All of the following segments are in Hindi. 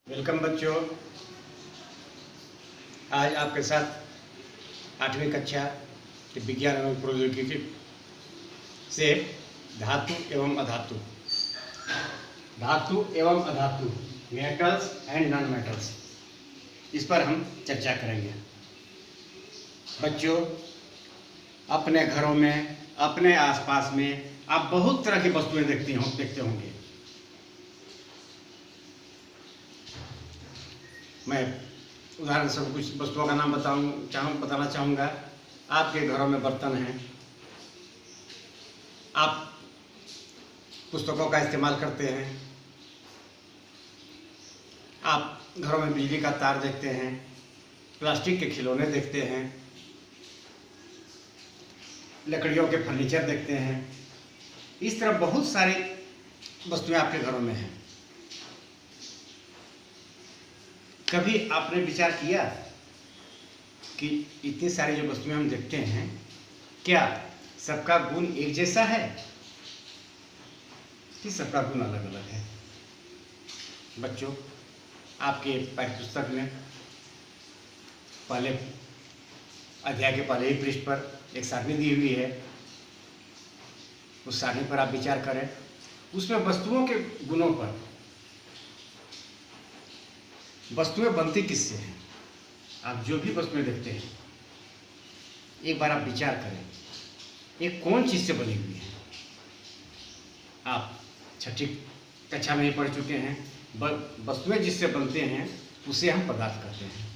वेलकम बच्चों। आज आपके साथ 8वीं कक्षा के विज्ञान एवं प्रौद्योगिकी से धातु एवं अधातु मेटल्स एंड नॉन मेटल्स, इस पर हम चर्चा करेंगे। बच्चों, अपने घरों में, अपने आसपास में आप बहुत तरह की वस्तुएं देखते होंगे। मैं उदाहरण से कुछ वस्तुओं का नाम बताना चाहूँगा। आपके घरों में बर्तन हैं, आप पुस्तकों का इस्तेमाल करते हैं, आप घरों में बिजली का तार देखते हैं, प्लास्टिक के खिलौने देखते हैं, लकड़ियों के फर्नीचर देखते हैं। इस तरह बहुत सारी वस्तुएं आपके घरों में हैं। कभी आपने विचार किया कि इतनी सारी जो वस्तुएं हम देखते हैं, क्या सबका गुण एक जैसा है कि सबका गुण अलग अलग है? बच्चों, आपके पाठ्यपुस्तक में पहले अध्याय के पहले ही पृष्ठ पर एक सारणी दी हुई है। उस सारणी पर आप विचार करें। उसमें वस्तुओं के गुणों पर, वस्तुएं बनती किससे हैं? आप जो भी वस्तुएं देखते हैं, एक बार आप विचार करें, ये कौन चीज से बनी हुई है? आप 6ठी कक्षा में ही पढ़ चुके हैं। वस्तुएं जिससे बनते हैं उसे हम पदार्थ कहते हैं,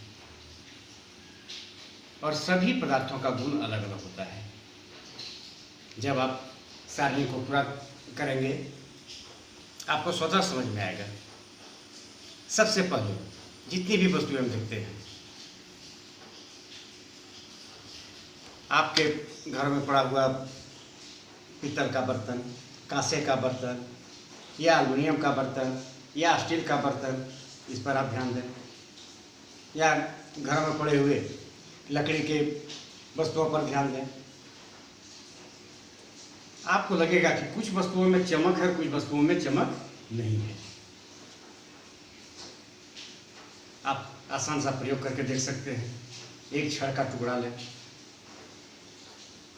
और सभी पदार्थों का गुण अलग अलग होता है। जब आप सारणी को पूरा करेंगे, आपको स्वतः समझ में आएगा। सबसे पहले जितनी भी वस्तुएं हम देखते हैं, आपके घर में पड़ा हुआ पीतल का बर्तन, कांसे का बर्तन, या एल्युमिनियम का बर्तन, या स्टील का बर्तन, इस पर आप ध्यान दें। या घर में पड़े हुए लकड़ी के वस्तुओं पर ध्यान दें। आपको लगेगा कि कुछ वस्तुओं में चमक है, कुछ वस्तुओं में चमक नहीं है। आप आसान सा प्रयोग करके देख सकते हैं। एक छड़ का टुकड़ा लें,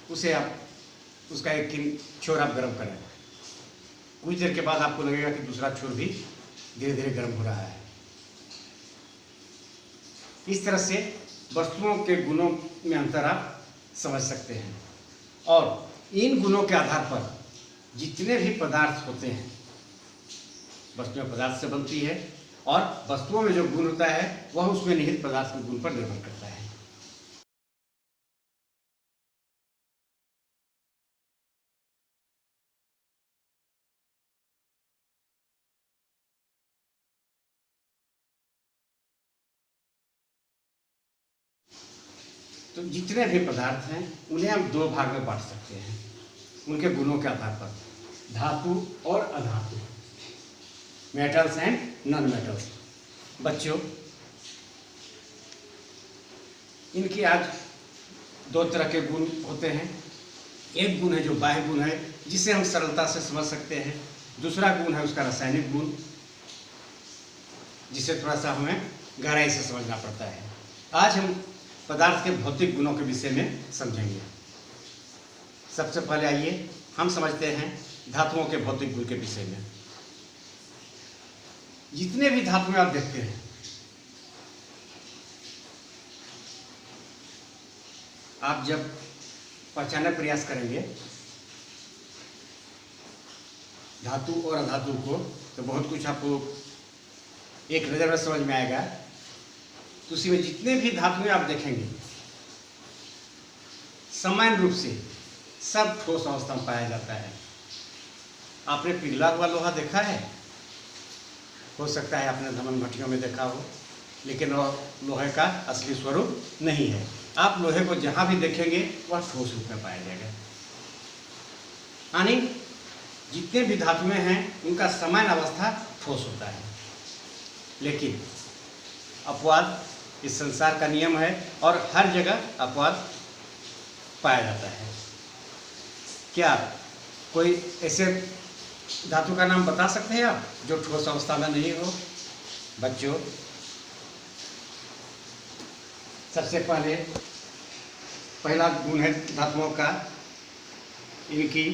उसे आप उसका एक छोर आप गर्म करें। कुछ देर के बाद आपको लगेगा कि दूसरा छोर भी धीरे धीरे गर्म हो रहा है। इस तरह से वस्तुओं के गुणों में अंतर आप समझ सकते हैं, और इन गुणों के आधार पर जितने भी पदार्थ होते हैं, वस्तुएं पदार्थ से बनती है, और वस्तुओं में जो गुण होता है वह उसमें निहित पदार्थ के गुण पर निर्भर करता है। तो जितने भी पदार्थ हैं उन्हें हम दो भाग में बांट सकते हैं, उनके गुणों के आधार पर: धातु और अधातु, मेटल्स एंड नॉन मेटल्स। बच्चों, इनकी आज दो तरह के गुण होते हैं। एक गुण है जो बाह्य गुण है, जिसे हम सरलता से समझ सकते हैं। दूसरा गुण है उसका रासायनिक गुण, जिसे थोड़ा सा हमें गहराई से समझना पड़ता है। आज हम पदार्थ के भौतिक गुणों के विषय में समझेंगे। सबसे पहले आइए हम समझते हैं धातुओं के भौतिक गुण के विषय में। जितने भी धातुएं आप देखते हैं, आप जब पहचानने का प्रयास करेंगे धातु और अधातु को, तो बहुत कुछ आपको एक नज़र में समझ में आएगा। तो उसी में जितने भी धातुएं आप देखेंगे, समान रूप से सब ठोस अवस्था में पाया जाता है। आपने पिघला हुआ लोहा देखा है? हो सकता है आपने धमन भट्टियों में देखा हो, लेकिन वह लोहे का असली स्वरूप नहीं है। आप लोहे को जहाँ भी देखेंगे वह ठोस रूप में पाया जाएगा। यानी जितने भी धातुएं हैं उनका समान अवस्था ठोस होता है। लेकिन अपवाद इस संसार का नियम है, और हर जगह अपवाद पाया जाता है। क्या कोई ऐसे धातु का नाम बता सकते हैं आप जो ठोस अवस्था में नहीं हो? बच्चों, सबसे पहला गुण है धातुओं का इनकी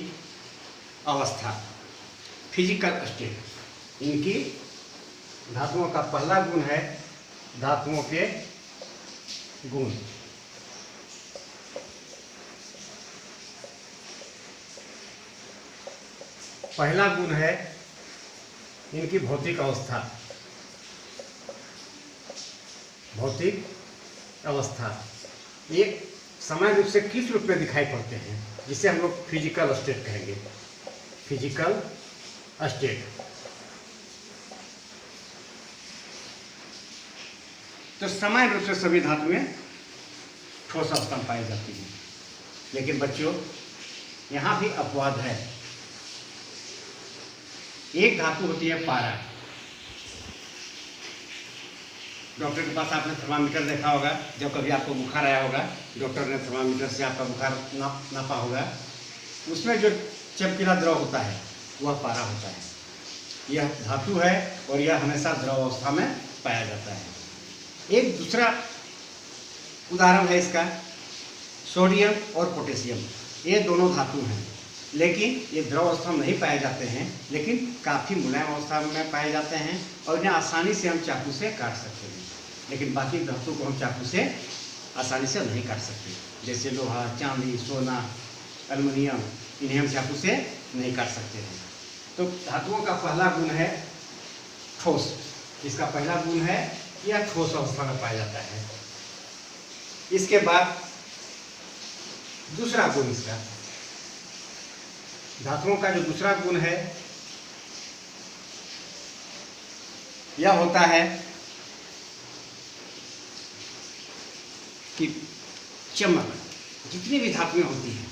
अवस्था, फिजिकल स्टेट। इनकी धातुओं का पहला गुण है धातुओं के गुण। पहला गुण है इनकी भौतिक अवस्था। भौतिक अवस्था ये समान रूप से किस रूप में दिखाई पड़ते हैं, जिसे हम लोग फिजिकल स्टेट कहेंगे। Physical state. तो समान रूप से सभी धातुएं ठोस अवस्था में पाई जाती हैं। लेकिन बच्चों, यहाँ भी अपवाद है। एक धातु होती है पारा। डॉक्टर के पास आपने थर्मामीटर देखा होगा, जब कभी आपको बुखार आया होगा, डॉक्टर ने थर्मामीटर से आपका बुखार नापा होगा। उसमें जो चमकीला द्रव होता है वह पारा होता है। यह धातु है और यह हमेशा द्रव अवस्था में पाया जाता है। एक दूसरा उदाहरण है इसका, सोडियम और पोटेशियम। ये दोनों धातु हैं, लेकिन ये द्रव अवस्था में नहीं पाए जाते हैं, लेकिन काफ़ी मुलायम अवस्था में पाए जाते हैं और इन्हें आसानी से हम चाकू से काट सकते हैं। लेकिन बाकी धातु को हम चाकू से आसानी से नहीं काट सकते, जैसे लोहा, चांदी, सोना, एल्युमिनियम, इन्हें हम चाकू से नहीं काट सकते हैं। तो धातुओं का पहला गुण है ठोस। इसका पहला गुण है यह ठोस अवस्था में पाया जाता है। इसके बाद दूसरा गुण, इसका धातुओं का जो दूसरा गुण है यह होता है कि चमक। जितनी भी धातुएं होती हैं,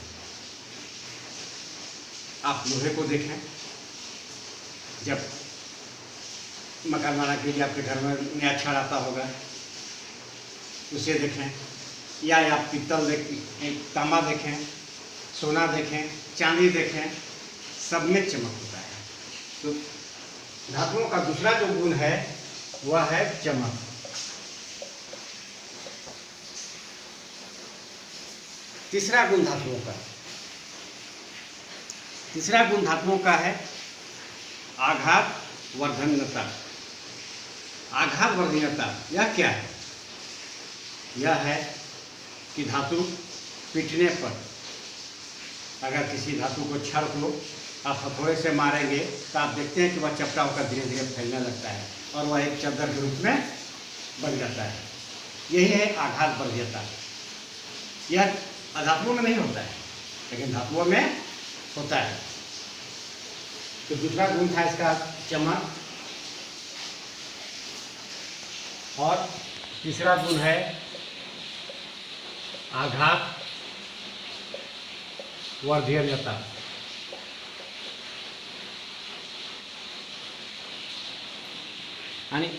आप लोहे को देखें, जब मकान बनाने के लिए आपके घर में नया छड़ आता होगा, उसे देखें, या आप पीतल देखें, तांबा देखें, सोना देखें, चांदी देखें, सब में चमक होता है। तो धातुओं का दूसरा जो गुण है वह है चमक। तीसरा गुण धातुओं का है आघात वर्धनीयता। आघात वर्धनीयता यह क्या है? यह है कि धातु पीटने पर, अगर किसी धातु को छड़ को आप हथौड़े से मारेंगे तो आप देखते हैं कि वह चपटा होकर धीरे धीरे फैलने लगता है और वह एक चादर के रूप में बन जाता है। यही है आघात वर्धनीयता। यह अधातुओं में नहीं होता है, लेकिन धातुओं में होता है। तो दूसरा गुण था इसका चमक, और तीसरा गुण है आघात वर्धनीयता। यानी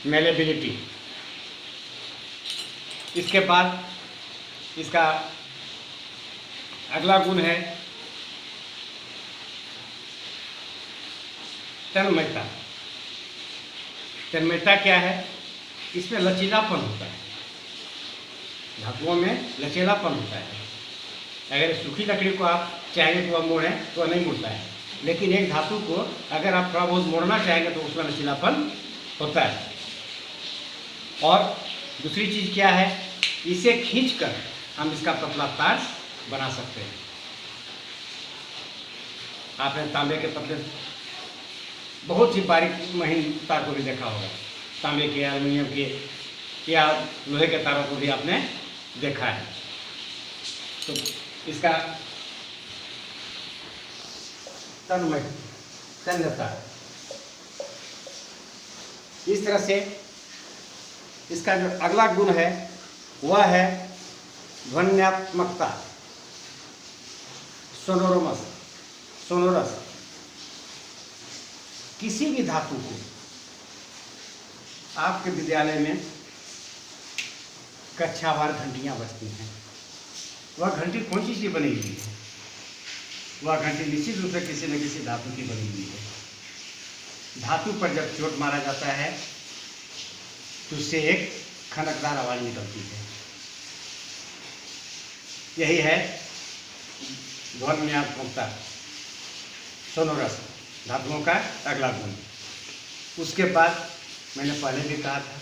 मेलेबिलिटी। इसके बाद इसका अगला गुण है तन्मयता। तन्मयता क्या है? इसमें लचीलापन होता है। धातुओं में लचीलापन होता है। अगर सूखी लकड़ी को आप चाहेंगे तो वह मोड़ें तो नहीं मुड़ता है, लेकिन एक धातु को अगर आप थोड़ा बहुत मोड़ना चाहेंगे तो उसमें लचीलापन होता है। और दूसरी चीज़ क्या है? इसे खींचकर हम इसका पतला तार बना सकते हैं। आपने तांबे के पतले बहुत ही बारीक महीन तार को भी देखा होगा, तांबे के, एल्युमिनियम के या लोहे के तारों को भी आपने देखा है। तो इसका तन्मयता, इस तरह से इसका जो अगला गुण है वह है ध्वन्यात्मकता, सोनोरस। किसी भी धातु को आपके विद्यालय में कक्षावार घंटियां बजती हैं। वह घंटी कौन सी चीज बनी हुई है? वह घंटी निश्चित रूप से किसी न किसी धातु की बनी हुई है। धातु पर जब चोट मारा जाता है तो उससे एक खनकदार आवाज़ निकलती है। यही है ध्वन्यात्मकता, सोनोरस, धातुओं का अगला गुण। उसके बाद मैंने पहले भी कहा था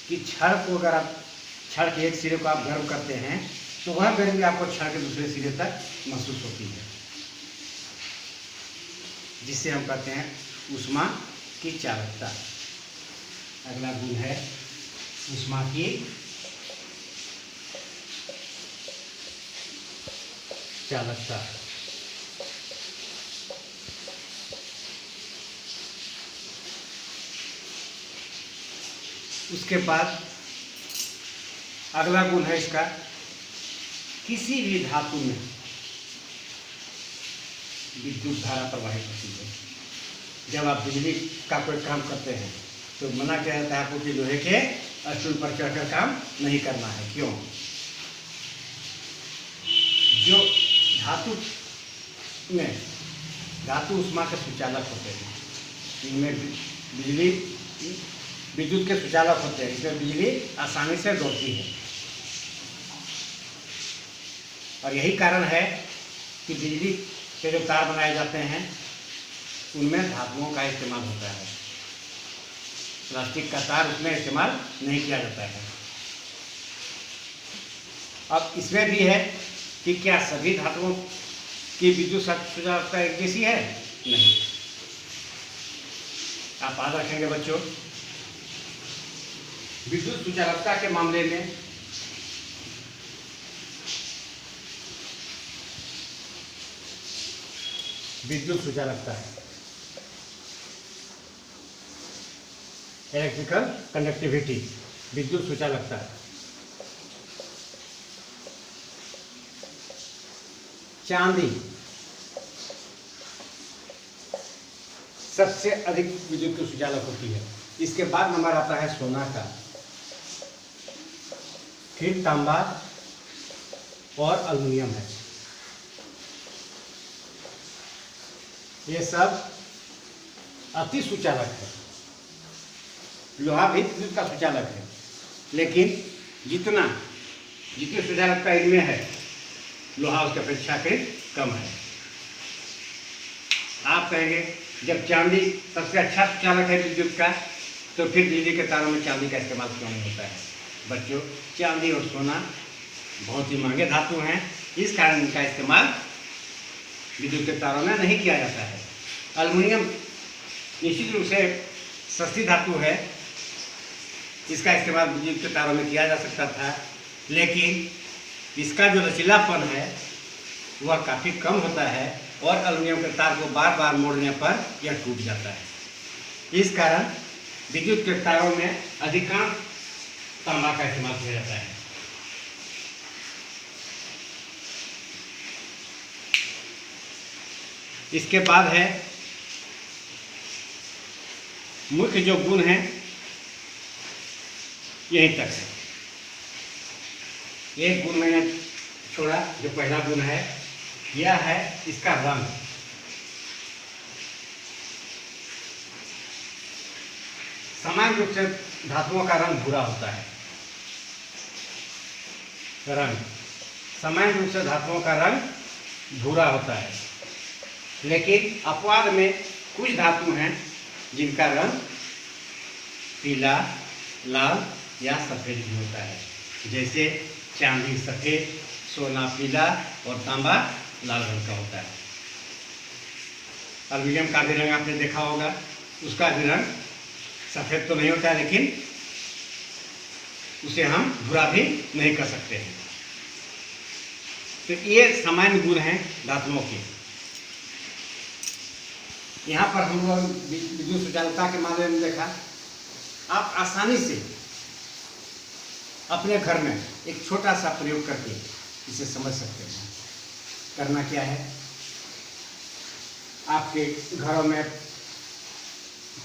कि क्षण को अगर आप क्षण के एक सिरे को आप गर्म करते हैं तो वह गर्मी आपको क्षण के दूसरे सिरे तक महसूस होती है, जिससे हम कहते हैं ऊष्मा की चालकता। अगला गुण है ऊष्मा की चालकता। उसके बाद अगला गुण है इसका, किसी भी धातु में विद्युत धारा प्रवाहित होती है। जब आप बिजली का कोई काम करते हैं तो मना किया जाता है आपको कि लोहे के स्टूल पर चढ़कर काम नहीं करना है। क्यों? जो धातु में धातु ऊष्मा के सुचालक होते हैं, इनमें बिजली विद्युत के सुचालक होते हैं, इसमें बिजली आसानी से दौड़ती है। और यही कारण है कि बिजली के जो तार बनाए जाते हैं उनमें धातुओं का इस्तेमाल होता है, प्लास्टिक का तार उसमें इस्तेमाल नहीं किया जाता है। अब इसमें भी है कि क्या सभी धातुओं की विद्युत सुचालकता एक जैसी है? नहीं। आप याद रखेंगे बच्चों, विद्युत सुचालकता के मामले में विद्युत सुचालकता है इलेक्ट्रिकल कंडक्टिविटी, विद्युत सुचालकता। चांदी सबसे अधिक विद्युत की सुचालक होती है। इसके बाद नंबर आता है सोना का, फिर तांबा और एल्युमिनियम है। ये सब अति सुचालक है। लोहा भी विद्युत का सुचालक है, लेकिन जितनी सुचालकता इनमें है लोहा उसकी अपेक्षा के कम है। आप कहेंगे जब चांदी सबसे अच्छा सुचालक है विद्युत का, तो फिर बिजली के तारों में चांदी का इस्तेमाल क्यों नहीं होता है? बच्चों, चांदी और सोना बहुत ही महंगे धातु हैं, इस कारण इनका इस्तेमाल विद्युत के तारों में नहीं किया जाता है। एल्युमिनियम निश्चित रूप से सस्ती धातु है, इसका इस्तेमाल विद्युत के तारों में किया जा सकता था, लेकिन इसका जो लचीलापन है वह काफ़ी कम होता है और एल्युमिनियम के तार को बार बार मोड़ने पर यह टूट जाता है। इस कारण विद्युत के तारों में अधिकांश तांबा का इस्तेमाल किया जाता है। इसके बाद है मुख्य जो गुण है यहीं तक है। एक गुण मैंने छोड़ा, जो पहला गुण है यह है इसका रंग। सामान्य रूप से धातुओं का रंग भूरा होता है। सामान्य रूप से धातुओं का रंग भूरा होता है, लेकिन अपवाद में कुछ धातु हैं जिनका रंग पीला, लाल या सफ़ेद भी होता है। जैसे चांदी सफ़ेद, सोना पीला और तांबा लाल रंग का होता है। एल्युमिनियम का भी रंग आपने देखा होगा, उसका भी रंग सफ़ेद तो नहीं होता है, लेकिन उसे हम भूरा भी नहीं कर सकते हैं। तो ये सामान्य गुण हैं धातुओं के। यहाँ पर हम लोग विद्युत सुचालकता के मामले में देखा, आप आसानी से अपने घर में एक छोटा सा प्रयोग करके इसे समझ सकते हैं। करना क्या है, आपके घरों में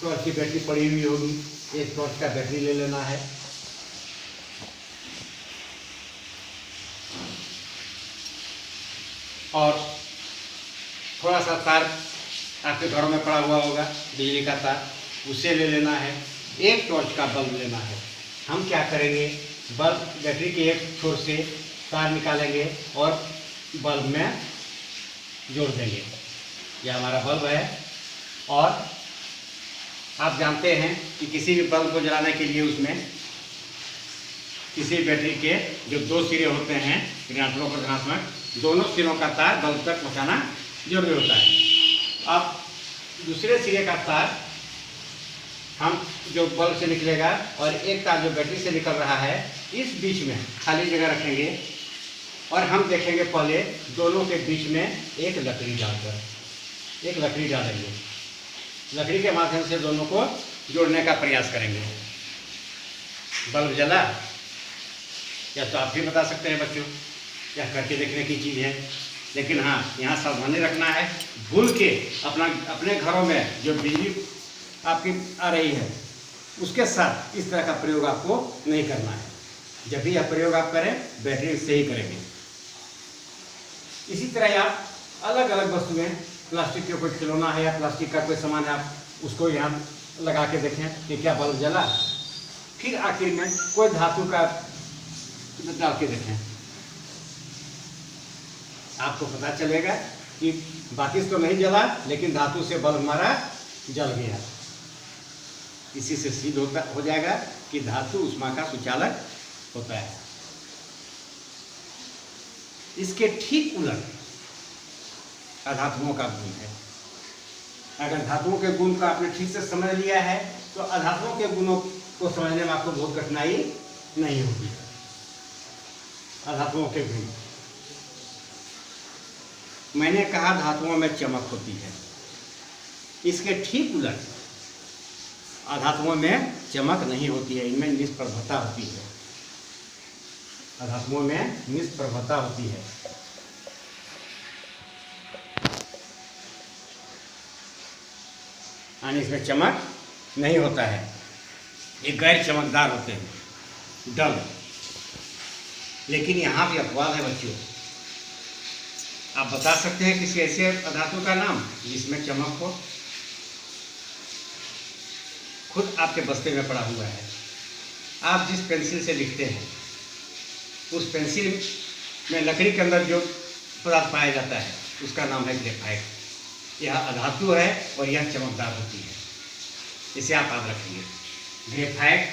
टॉर्च की बैटरी पड़ी हुई होगी, एक टॉर्च का बैटरी ले लेना है। और थोड़ा सा तार आपके घरों में पड़ा हुआ होगा, बिजली का तार, उसे ले लेना है। एक टॉर्च का बल्ब लेना है, हम क्या करेंगे, बल्ब बैटरी के एक छोर से तार निकालेंगे और बल्ब में जोड़ देंगे। यह हमारा बल्ब है। और आप जानते हैं कि किसी भी बल्ब को जलाने के लिए उसमें किसी बैटरी के जो दो सिरे होते हैं, ऋणात्मक और धनात्मक, दोनों सिरों का तार बल्ब तक पहुंचाना जरूरी होता है। अब दूसरे सिरे का तार हम जो बल्ब से निकलेगा और एक तार जो बैटरी से निकल रहा है, इस बीच में खाली जगह रखेंगे और हम देखेंगे पहले दोनों के बीच में एक लकड़ी डालकर एक लकड़ी डालेंगे। लकड़ी के माध्यम से दोनों को जोड़ने का प्रयास करेंगे। बल्ब जला? या तो आप भी बता सकते हैं बच्चों, यह करके देखने की चीज़ है। लेकिन हाँ, यहाँ सावधानी रखना है, भूल के अपने घरों में जो बिजली आपकी आ रही है उसके साथ इस तरह का प्रयोग आपको नहीं करना है। जब भी यह प्रयोग आप करें, बैटरी से ही करेंगे। इसी तरह आप अलग अलग वस्तुएं, प्लास्टिक के कोई खिलौना है या प्लास्टिक का कोई सामान है, आप उसको यहाँ लगा के देखें कि क्या बल्ब जला। फिर आखिर में कोई धातु का डाल के देखें, आपको पता चलेगा कि बाकी तो नहीं जला, लेकिन धातु से बल्ब हमारा जल गया। इसी से सिद्ध हो जाएगा कि धातु ऊष्मा का सुचालक होता है। इसके ठीक उलट अधातुओं का गुण है। अगर धातुओं के गुण को आपने ठीक से समझ लिया है तो अधातुओं के गुणों को समझने में आपको बहुत कठिनाई नहीं होगी। अधातुओं के गुण, मैंने कहा धातुओं में चमक होती है, इसके ठीक उलट अधातुओं में चमक नहीं होती है, इनमें निष्प्रभता होती है। अधातुओं में निष्प्रभता होती है। यानी इसमें चमक नहीं होता है, ये गैर चमकदार होते हैं, डल। लेकिन यहाँ भी अपवाद है बच्चों। आप बता सकते हैं किसी ऐसे अधातु का नाम जिसमें चमक हो? खुद आपके बस्ते में पड़ा हुआ है। आप जिस पेंसिल से लिखते हैं उस पेंसिल में लकड़ी के अंदर जो पदार्थ पाया जाता है उसका नाम है ग्रेफाइट। यह अधातु है और यह चमकदार होती है, इसे आप याद रखेंगे। ग्रेफाइट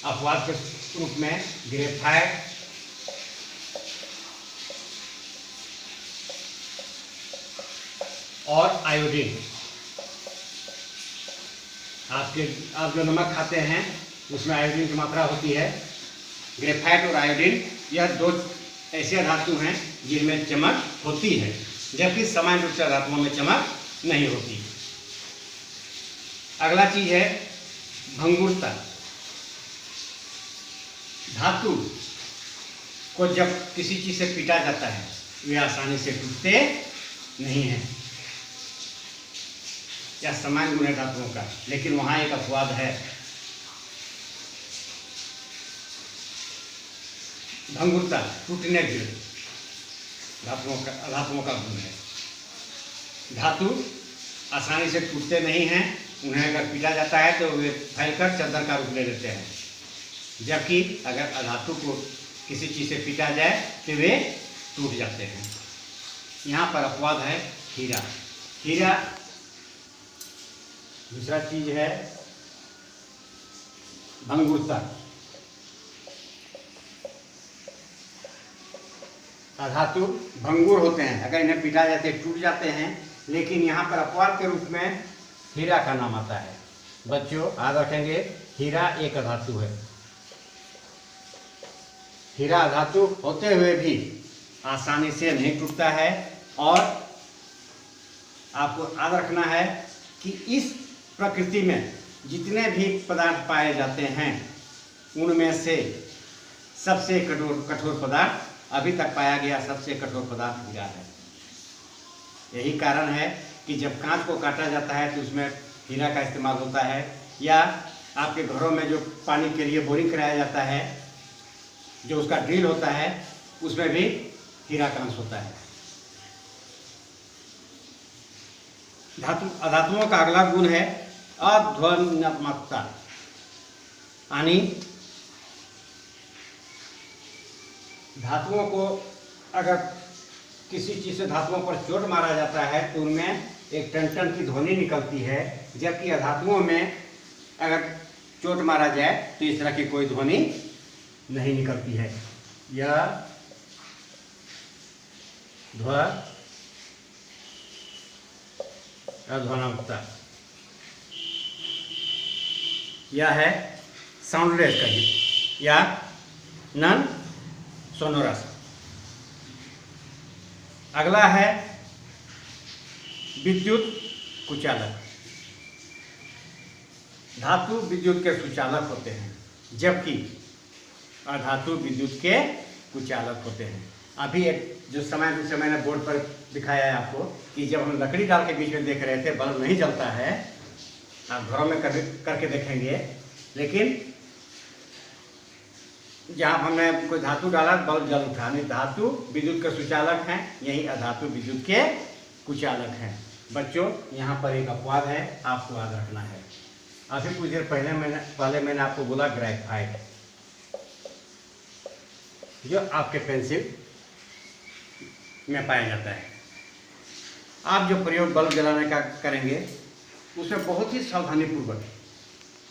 अपवाद के रूप में ग्रेफाइट, और आयोडीन। आप जो नमक खाते हैं उसमें आयोडीन की मात्रा होती है। ग्रेफाइट और आयोडीन यह दो ऐसे धातु हैं जिनमें चमक होती है, जबकि सामान्य रूप से धातुओं में चमक नहीं होती। अगला चीज है भंगुरता। धातु को जब किसी चीज से पीटा जाता है वे आसानी से टूटते नहीं हैं। यह सामान्य गुण है धातुओं का, लेकिन वहां एक अपवाद है। भंगुरता, टूटने की धातुओं का गुण है। धातु आसानी से टूटते नहीं हैं, उन्हें अगर पीटा जाता है तो वे फैलकर चादर का रूप ले लेते हैं, जबकि अगर अधातु को किसी चीज से पीटा जाए तो वे टूट जाते हैं। यहाँ पर अपवाद है हीरा। हीरा दूसरा चीज है भंगुरता। अधातु भंगुर होते हैं, अगर इन्हें पीटा जाते टूट जाते हैं, लेकिन यहाँ पर अपवाद के रूप में हीरा का नाम आता है। बच्चों याद रखेंगे, हीरा एक अधातु है। हीरा अधातु होते हुए भी आसानी से नहीं टूटता है। और आपको याद रखना है कि इस प्रकृति में जितने भी पदार्थ पाए जाते हैं उनमें से सबसे कठोर पदार्थ, अभी तक पाया गया सबसे कठोर पदार्थ हीरा है। यही कारण है कि जब कांच को काटा जाता है तो उसमें हीरा का इस्तेमाल होता है, या आपके घरों में जो पानी के लिए बोरिंग कराया जाता है, जो उसका ड्रिल होता है, उसमें भी हीरा का अंश होता है। अधातुओं का अगला गुण है अध्वन्यात्मकता, यानी धातुओं को अगर किसी चीज़ से धातुओं पर चोट मारा जाता है तो उनमें एक टन की ध्वनि निकलती है, जबकि अधातुओं में अगर चोट मारा जाए तो इस तरह की कोई ध्वनि नहीं निकलती है। यह अध्वनकता, यह है साउंडलेस कहिए या नॉन सोनोरस। अगला है विद्युत कुचालक। धातु विद्युत के सुचालक होते हैं, जबकि अधातु विद्युत के कुचालक होते हैं। अभी एक जो समय दूसरे मैंने बोर्ड पर दिखाया है आपको कि जब हम लकड़ी डाल के बीच में देख रहे थे बल्ब नहीं जलता है, आप घरों में करके देखेंगे, लेकिन जहाँ हमने कोई धातु डाला बल्ब जल उठा। नहीं, धातु विद्युत के सुचालक हैं, यही अधातु विद्युत के कुचालक हैं। बच्चों, यहाँ पर एक अपवाद है, आपको याद रखना है। अभी कुछ देर पहले मैंने आपको बोला ग्रेफाइट, जो आपके पेंसिल में पाया जाता है। आप जो प्रयोग बल्ब जलाने का करेंगे उसमें बहुत ही सावधानीपूर्वक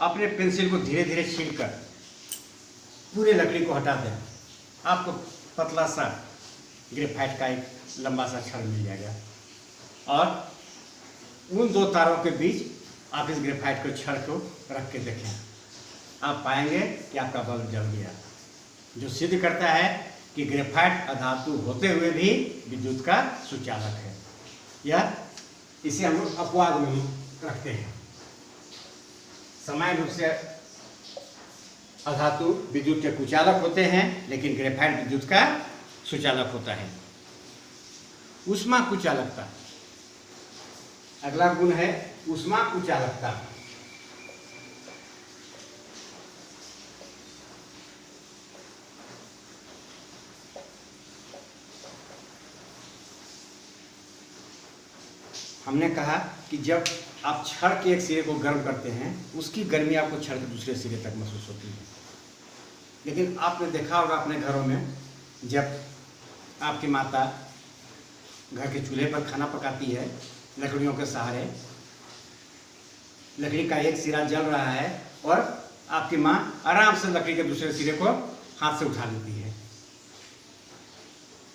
अपने पेंसिल को धीरे धीरे छीलकर पूरे लकड़ी को हटा दें। आपको पतला सा ग्रेफाइट का एक लंबा सा छड़ मिल जाएगा और उन दो तारों के बीच आप इस ग्रेफाइट को छड़ को रख के देखें, आप पाएंगे कि आपका बल्ब जल गया, जो सिद्ध करता है कि ग्रेफाइट अधातु होते हुए भी विद्युत का सुचालक है। यह इसे हम लोग अपवाद में रखते हैं। समान रूप से अधातु विद्युत के कुचालक होते हैं, लेकिन ग्रेफाइट विद्युत का सुचालक होता है। ऊष्मा कुचालकता, अगला गुण है ऊष्मा कुचालकता। हमने कहा कि जब आप छड़ के एक सिरे को गर्म करते हैं, उसकी गर्मी आपको छड़ के दूसरे सिरे तक महसूस होती है। लेकिन आपने देखा होगा अपने घरों में, जब आपकी माता घर के चूल्हे पर खाना पकाती है लकड़ियों के सहारे, लकड़ी का एक सिरा जल रहा है और आपकी माँ आराम से लकड़ी के दूसरे सिरे को हाथ से उठा लेती है।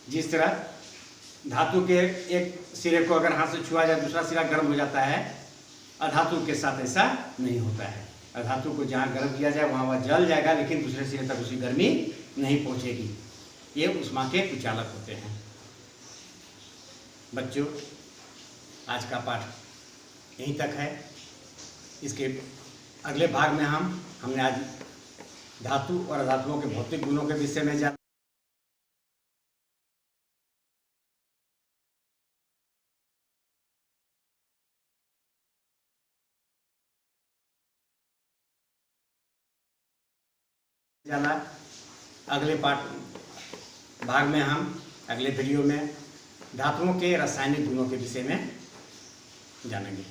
जिस तरह धातु के एक सिरे को अगर हाथ से छुआ जाए दूसरा सिरा गर्म हो जाता है, अधातु के साथ ऐसा नहीं होता है। अधातु को जहाँ गर्म किया जाए वहाँ वह जल जाएगा, लेकिन दूसरे सिरे तक उसकी गर्मी नहीं पहुँचेगी। ये ऊष्मा के कुचालक होते हैं। बच्चों, आज का पाठ यहीं तक है। इसके अगले भाग में हमने आज धातु और अधातुओं के भौतिक गुणों के विषय में जाना। अगले भाग में हम अगले वीडियो में धातुओं के रासायनिक गुणों के विषय में जानेंगे।